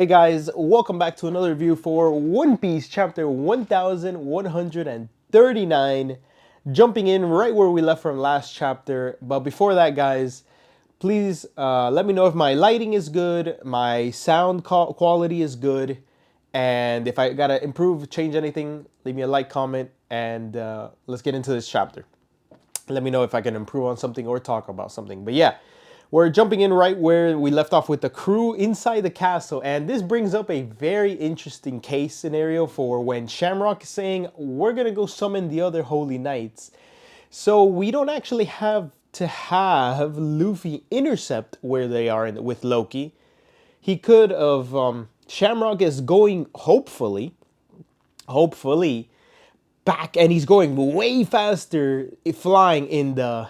Hey guys, welcome back to another review for One Piece chapter 1139. Jumping in right where we left from last chapter. But before that, guys, please let me know if my lighting is good, my sound quality is good, and if I gotta improve, change anything, leave me a like, comment, and let's get into this chapter. Let me know if I can improve on something or talk about something. But yeah, we're jumping in right where we left off with the crew inside the castle. And this brings up a very interesting case scenario for when Shamrock is saying, we're going to go summon the other Holy Knights. So we don't actually have to have Luffy intercept where they are with Loki. He could have, Shamrock is going, hopefully, back, and he's going way faster flying in the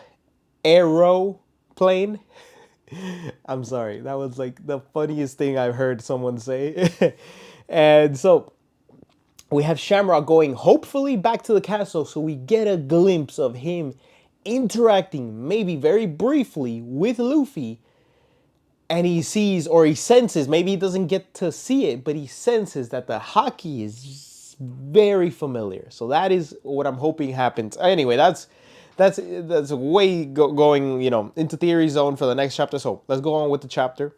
aeroplane. I'm sorry, that was like the funniest thing I've heard someone say. And so we have Shamrock going hopefully back to the castle, so we get a glimpse of him interacting maybe very briefly with Luffy, and he sees or he senses, maybe he doesn't get to see it, but he senses that the hockey is very familiar. So that is what I'm hoping happens. Anyway, that's way going into theory zone for the next chapter. So let's go on with the chapter.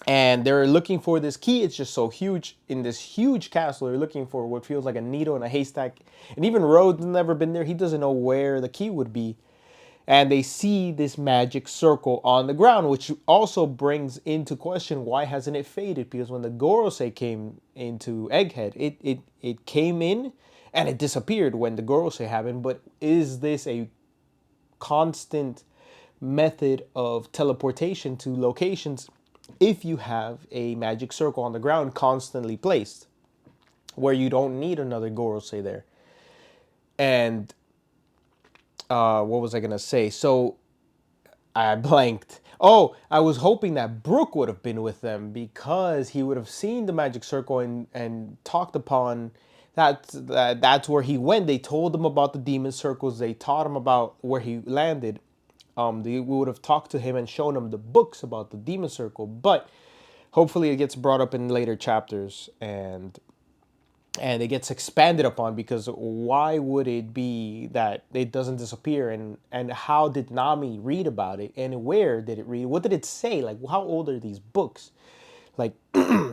And they're looking for this key. It's just so huge in this huge castle. They're looking for what feels like a needle in a haystack. And even Rhodes never been there. He doesn't know where the key would be. And they see this magic circle on the ground, which also brings into question, why hasn't it faded? Because when the Gorosei came into Egghead, it came in and it disappeared when the Gorosei happened. But is this a constant method of teleportation to locations if you have a magic circle on the ground constantly placed, where you don't need another Gorosei there? And what was I gonna say? So I blanked. Oh, I was hoping that Brook would have been with them because he would have seen the magic circle and talked upon that's where he went. They told him about the demon circles. They taught him about where he landed. We would have talked to him and shown him the books about the demon circle. But hopefully it gets brought up in later chapters, and it gets expanded upon, because why would it be that it doesn't disappear, and how did Nami read about it, and where did it read, what did it say, like how old are these books, like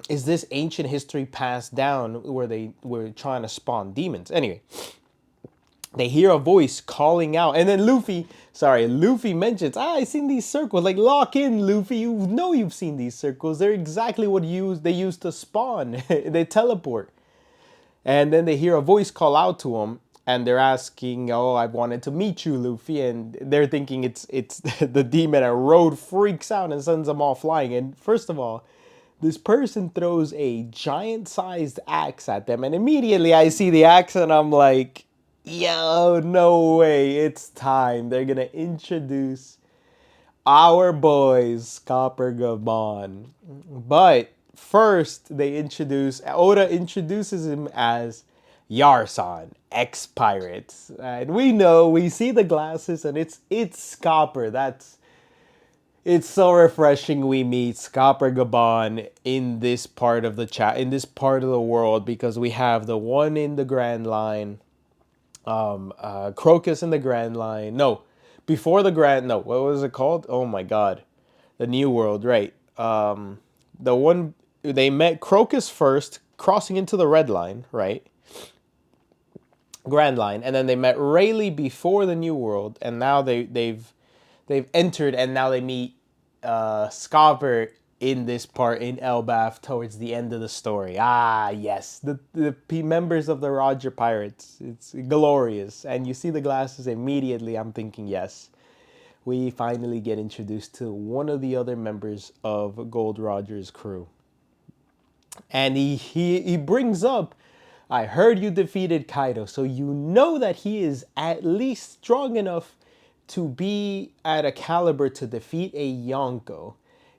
is this ancient history passed down where they were trying to spawn demons? Anyway, they hear a voice calling out, and then Luffy mentions, I've seen these circles, like lock in, Luffy, you know you've seen these circles, they're exactly what they use to spawn. They teleport. And then they hear a voice call out to them, and they're asking, "Oh, I wanted to meet you, Luffy." And they're thinking it's the demon. And Road freaks out and sends them all flying. And first of all, this person throws a giant-sized axe at them, and immediately I see the axe, and I'm like, "Yo, no way! It's time. They're gonna introduce our boys, Copper Gabon." But first, Oda introduces him as Yarsan, ex-pirate. And we see the glasses, and it's Copper. It's so refreshing we meet Copper Gabon in this part of in this part of the world, because we have the one in the Grand Line, Crocus in the Grand Line. No, before the Grand. No, what was it called? Oh my God, the New World, right? The one they met Crocus first, crossing into the Red Line, right? Grand Line, and then they met Rayleigh before the New World, and now they've entered, and now they meet Scoffer in this part in Elbaf towards the end of the story. Ah, yes, the members of the Roger Pirates. It's glorious, and you see the glasses immediately. I'm thinking, yes, we finally get introduced to one of the other members of Gold Roger's crew. And he brings up, I heard you defeated Kaido, so you know that he is at least strong enough to be at a caliber to defeat a Yonko.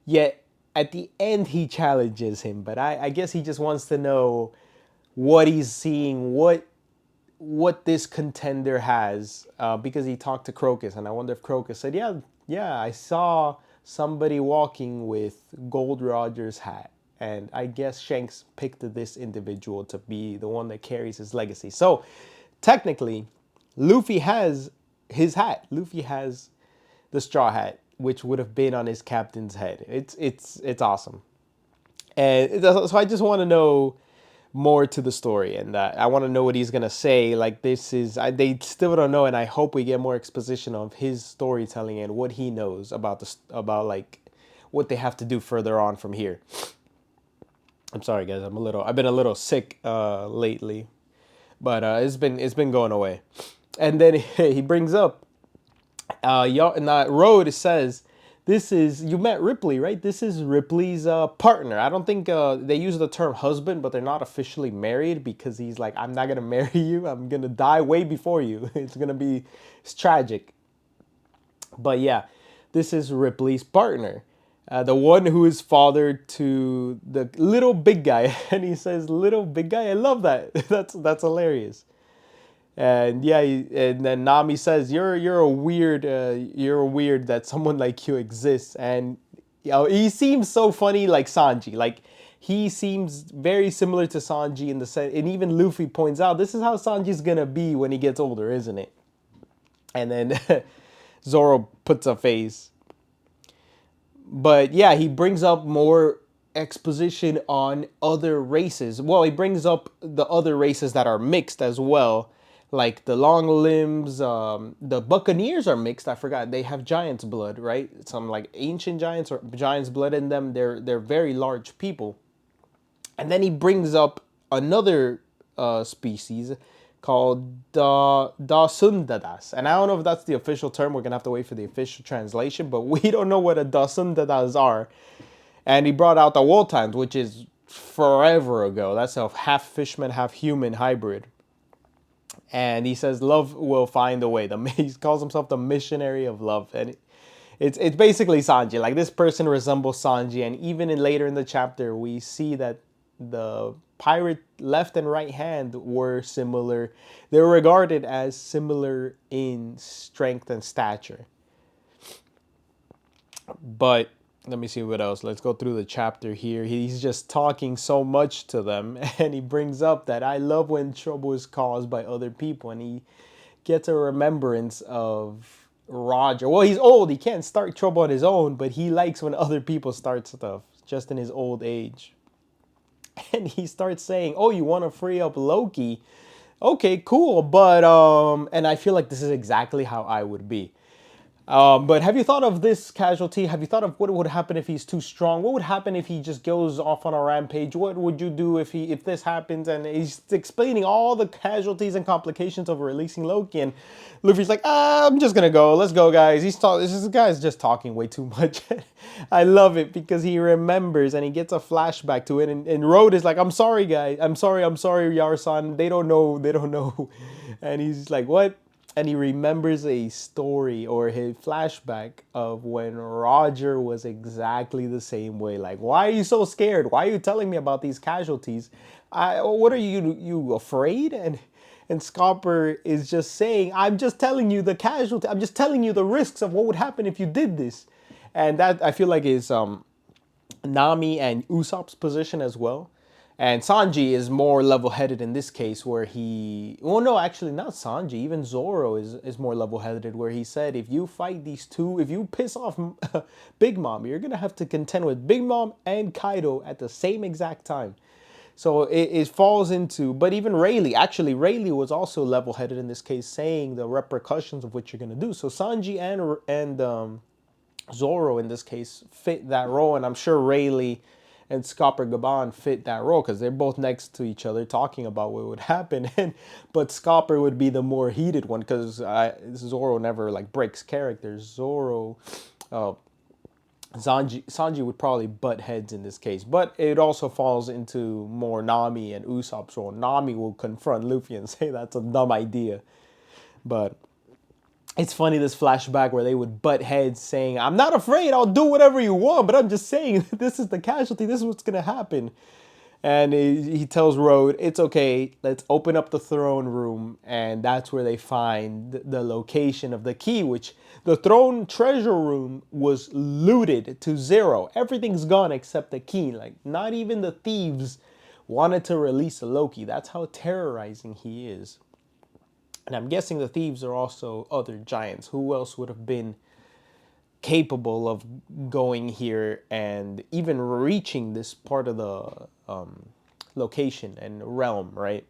Yet at the end he challenges him, but I guess he just wants to know what he's seeing, what this contender has, because he talked to Crocus, and I wonder if Crocus said, yeah, I saw somebody walking with Gold Roger's hat. And I guess Shanks picked this individual to be the one that carries his legacy. So technically, Luffy has his hat. Luffy has the straw hat, which would have been on his captain's head. It's awesome. And so I just want to know more to the story, and I want to know what he's gonna say. Like this is, they still don't know, and I hope we get more exposition of his storytelling and what he knows about about like what they have to do further on from here. I'm sorry, guys. I've been a little sick lately, but it's been going away. And then he brings up y'all in that road. It says, "This is you met Ripley, right? This is Ripley's partner." I don't think they use the term husband, but they're not officially married because he's like, "I'm not gonna marry you. I'm gonna die way before you. It's tragic." But yeah, this is Ripley's partner, the one who is father to the little big guy, and he says, "Little big guy." I love that. That's hilarious. And yeah, and then Nami says, "You're a weird. You're a weird that someone like you exists." And he seems so funny, like Sanji. Like he seems very similar to Sanji in the sense, and even Luffy points out this is how Sanji's gonna be when he gets older, isn't it? And then Zoro puts a face. But yeah, he brings up more exposition on other races. Well, he brings up the other races that are mixed as well, like the long limbs. The Buccaneers are mixed. I forgot they have giant's blood, right? Some like ancient giants or giant's blood in them. They're very large people. And then he brings up another species called Dasundadas. And I don't know if that's the official term. We're going to have to wait for the official translation, but we don't know what a Dasundadas are. And he brought out the Woltans, which is forever ago. That's a half fishman, half human hybrid. And he says, love will find a way. He calls himself the missionary of love. And it's basically Sanji. Like this person resembles Sanji. And even later in the chapter, we see that the pirate left and right hand were similar. They were regarded as similar in strength and stature. But let me see what else. Let's go through the chapter here. He's just talking so much to them, and he brings up that I love when trouble is caused by other people, and he gets a remembrance of Roger. Well, he's old. He can't start trouble on his own, but he likes when other people start stuff just in his old age. And he starts saying, "Oh, you want to free up Loki? Okay, cool. But and I feel like this is exactly how I would be. But have you thought of this casualty? Have you thought of what would happen if he's too strong? What would happen if he just goes off on a rampage? What would you do if this happens?" And he's explaining all the casualties and complications of releasing Loki. And Luffy's like, I'm just gonna go. Let's go, guys. This guy's just talking way too much. I love it because he remembers and he gets a flashback to it. And Road is like, "I'm sorry, guys. I'm sorry, Yarsan. They don't know." And he's like, "What?" And he remembers a story or his flashback of when Roger was exactly the same way. Like, "Why are you so scared? Why are you telling me about these casualties? What are you afraid?" And Scopper is just saying, "I'm just telling you the casualty. I'm just telling you the risks of what would happen if you did this." And that I feel like is Nami and Usopp's position as well. And Sanji is more level-headed in this case where well, no, actually not Sanji. Even Zoro is more level-headed where he said, if you fight these two, if you piss off Big Mom, you're going to have to contend with Big Mom and Kaido at the same exact time. So it falls into, but even Rayleigh was also level-headed in this case, saying the repercussions of what you're going to do. So Sanji and Zoro in this case fit that role, and I'm sure Rayleigh and Scopper Gaban fit that role because they're both next to each other talking about what would happen. But Scopper would be the more heated one because Zoro never like breaks character. Sanji would probably butt heads in this case, but it also falls into more Nami and Usopp's role. Nami will confront Luffy and say that's a dumb idea, but it's funny, this flashback where they would butt heads saying, "I'm not afraid, I'll do whatever you want, but I'm just saying this is the casualty, this is what's going to happen." And he tells Road, it's okay, let's open up the throne room. And that's where they find the location of the key, which the throne treasure room was looted to zero. Everything's gone except the key. Like, not even the thieves wanted to release Loki. That's how terrorizing he is. And I'm guessing the thieves are also other giants. Who else would have been capable of going here and even reaching this part of the location and realm, right?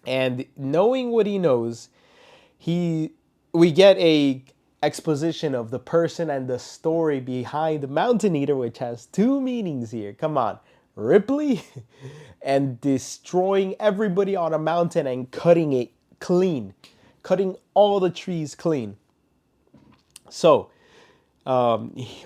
And knowing what he knows, he we get a exposition of the person and the story behind the Mountain Eater, which has two meanings here. Come on, Ripley and destroying everybody on a mountain and cutting it clean, cutting all the trees clean. So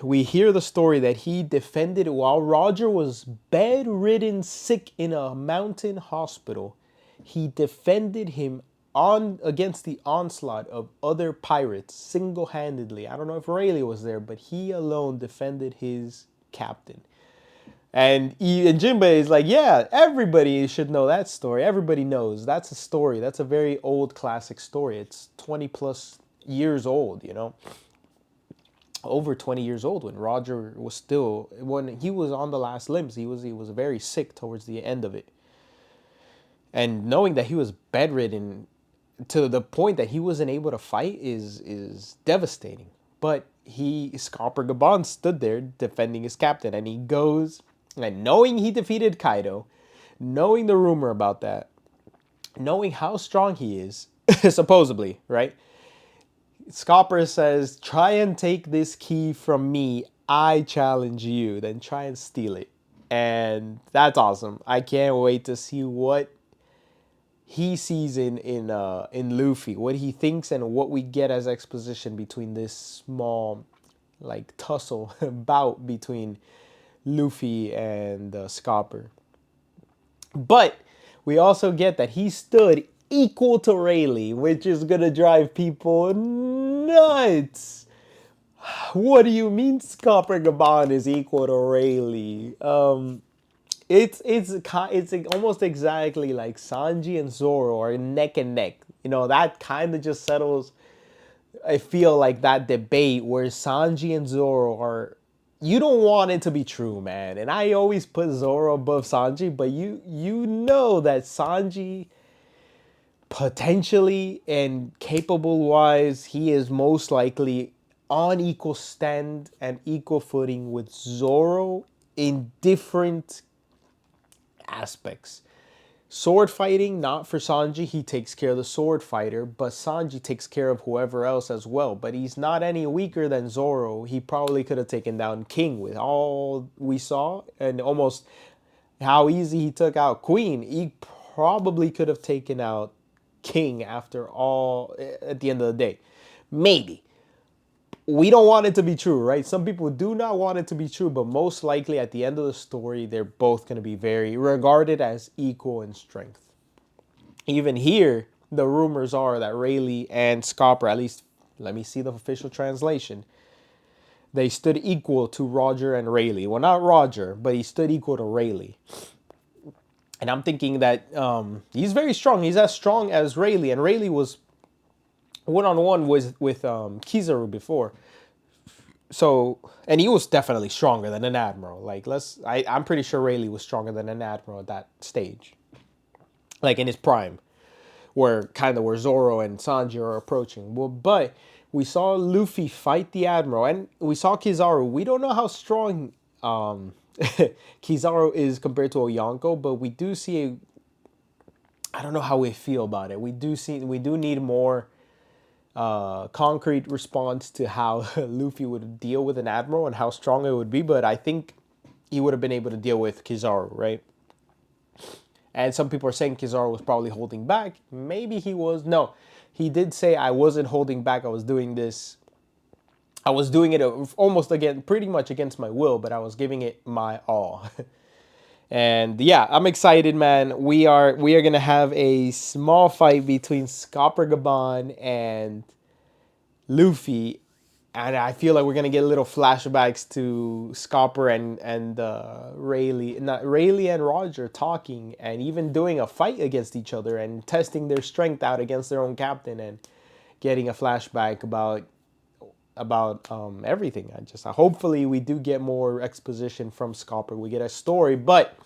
we hear the story that he defended while Roger was bedridden, sick in a mountain hospital. He defended him on against the onslaught of other pirates single-handedly. I don't know if Rayleigh was there, but he alone defended his captain. And Jinbei is like, yeah, everybody should know that story. Everybody knows that's a story. That's a very old classic story. It's 20 plus years old, you know, over 20 years old when Roger was still, when he was on the last limbs. He was very sick towards the end of it. And knowing that he was bedridden to the point that he wasn't able to fight is devastating. But Scopper Gabon stood there defending his captain, and he goes, and knowing he defeated Kaido, knowing the rumor about that, knowing how strong he is, supposedly, right? Scopper says, try and take this key from me. I challenge you. Then try and steal it. And that's awesome. I can't wait to see what he sees in Luffy, what he thinks and what we get as exposition between this small like tussle bout between Luffy and Scopper. But we also get that he stood equal to Rayleigh, which is gonna drive people nuts. What do you mean Scopper Gabon is equal to Rayleigh? It's almost exactly like Sanji and Zoro are neck and neck. You know, that kind of just settles. I feel like that debate where Sanji and Zoro are. You don't want it to be true, man. And I always put Zoro above Sanji, but you know that Sanji potentially and capable wise, he is most likely on equal stand and equal footing with Zoro in different aspects. Sword fighting, not for Sanji. He takes care of the sword fighter, but Sanji takes care of whoever else as well. But he's not any weaker than Zoro. He probably could have taken down King with all we saw and almost how easy he took out Queen. He probably could have taken out King after all at the end of the day. Maybe. We don't want it to be true, right? Some people do not want it to be true, but most likely at the end of the story, they're both going to be very regarded as equal in strength. Even here, the rumors are that Rayleigh and Scopper, at least let me see the official translation, they stood equal to Roger and Rayleigh. Well, not Roger, but he stood equal to Rayleigh. And I'm thinking that he's very strong. He's as strong as Rayleigh, and Rayleigh was one-on-one with Kizaru before. So, and he was definitely stronger than an admiral. Like, I'm pretty sure Rayleigh was stronger than an admiral at that stage, like in his prime, where Zoro and Sanji are approaching. Well, but we saw Luffy fight the admiral, and we saw Kizaru. We don't know how strong Kizaru is compared to Oyonko, but we do see I don't know how we feel about it. We do need more concrete response to how Luffy would deal with an admiral and how strong it would be, but I think he would have been able to deal with Kizaru, right? And some people are saying Kizaru was probably holding back. Maybe he was. No, he did say, I wasn't holding back. I was doing this. I was doing it almost again, pretty much against my will, but I was giving it my all. And yeah, I'm excited, man. We are gonna have a small fight between Scopper Gabon and Luffy And I feel like we're gonna get little flashbacks to Scopper and Rayleigh, not Rayleigh and Roger talking and even doing a fight against each other and testing their strength out against their own captain and getting a flashback about everything. Hopefully we do get more exposition from Scopper. We get a story, but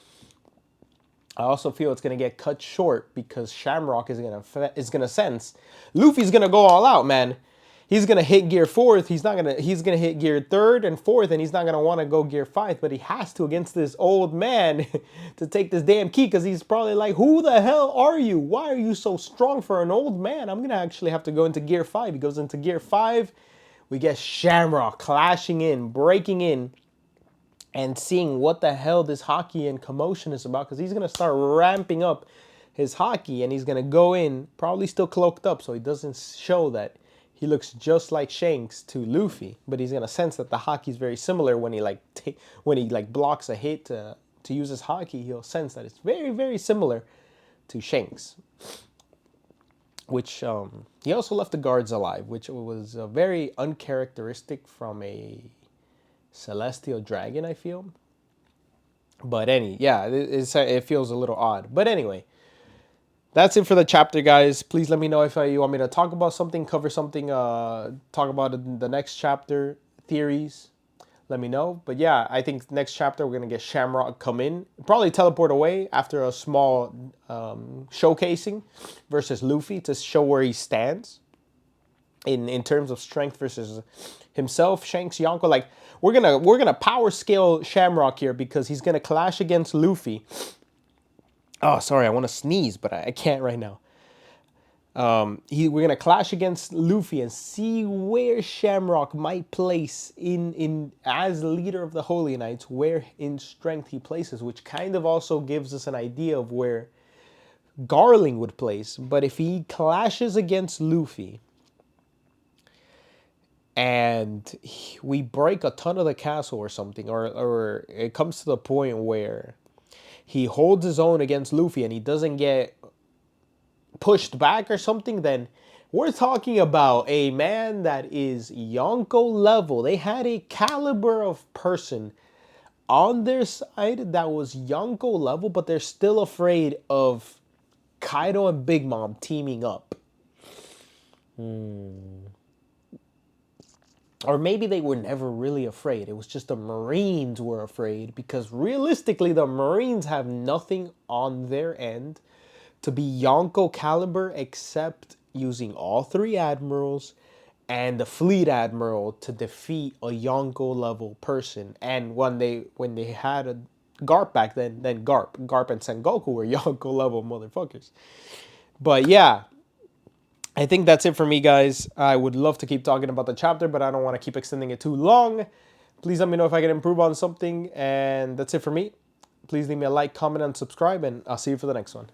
I also feel it's gonna get cut short because Shamrock is gonna sense Luffy's gonna go all out, man. He's gonna hit gear fourth. He's gonna hit gear third and fourth, and he's not gonna want to go gear five, but he has to against this old man to take this damn key because he's probably like, who the hell are you? Why are you so strong for an old man? I'm gonna actually have to go into gear five. He goes into gear five. We get Shamrock clashing in, breaking in, and seeing what the hell this hockey and commotion is about because he's going to start ramping up his hockey and he's going to go in probably still cloaked up so he doesn't show that he looks just like Shanks to Luffy, but he's going to sense that the hockey is very similar when he blocks a hit to use his hockey. He'll sense that it's very, very similar to Shanks, which he also left the guards alive, which was very uncharacteristic from a celestial dragon, I feel. But it feels a little odd. But anyway, that's it for the chapter, guys. Please let me know if you want me to talk about something, cover something, talk about it in the next chapter, theories. Let me know. But yeah, I think next chapter we're going to get Shamrock come in, probably teleport away after a small showcasing versus Luffy to show where he stands in terms of strength versus himself, Shanks, Yonko. Like we're gonna power scale Shamrock here because he's gonna clash against Luffy. Oh, sorry, I want to sneeze, but I can't right now. We're gonna clash against Luffy and see where Shamrock might place in as leader of the Holy Knights, where in strength he places, which kind of also gives us an idea of where Garling would place. But if he clashes against Luffy and we break a ton of the castle or something, or it comes to the point where he holds his own against Luffy and he doesn't get pushed back or something, then we're talking about a man that is Yonko level. They had a caliber of person on their side that was Yonko level, but they're still afraid of Kaido and Big Mom teaming up. Or maybe they were never really afraid. It was just the Marines were afraid because realistically, the Marines have nothing on their end to be Yonko caliber except using all three admirals and the fleet admiral to defeat a Yonko level person. And when they had a Garp back then Garp and Sengoku were Yonko level motherfuckers. But yeah, I think that's it for me, guys. I would love to keep talking about the chapter, but I don't want to keep extending it too long. Please let me know if I can improve on something. And that's it for me. Please leave me a like, comment, and subscribe, and I'll see you for the next one.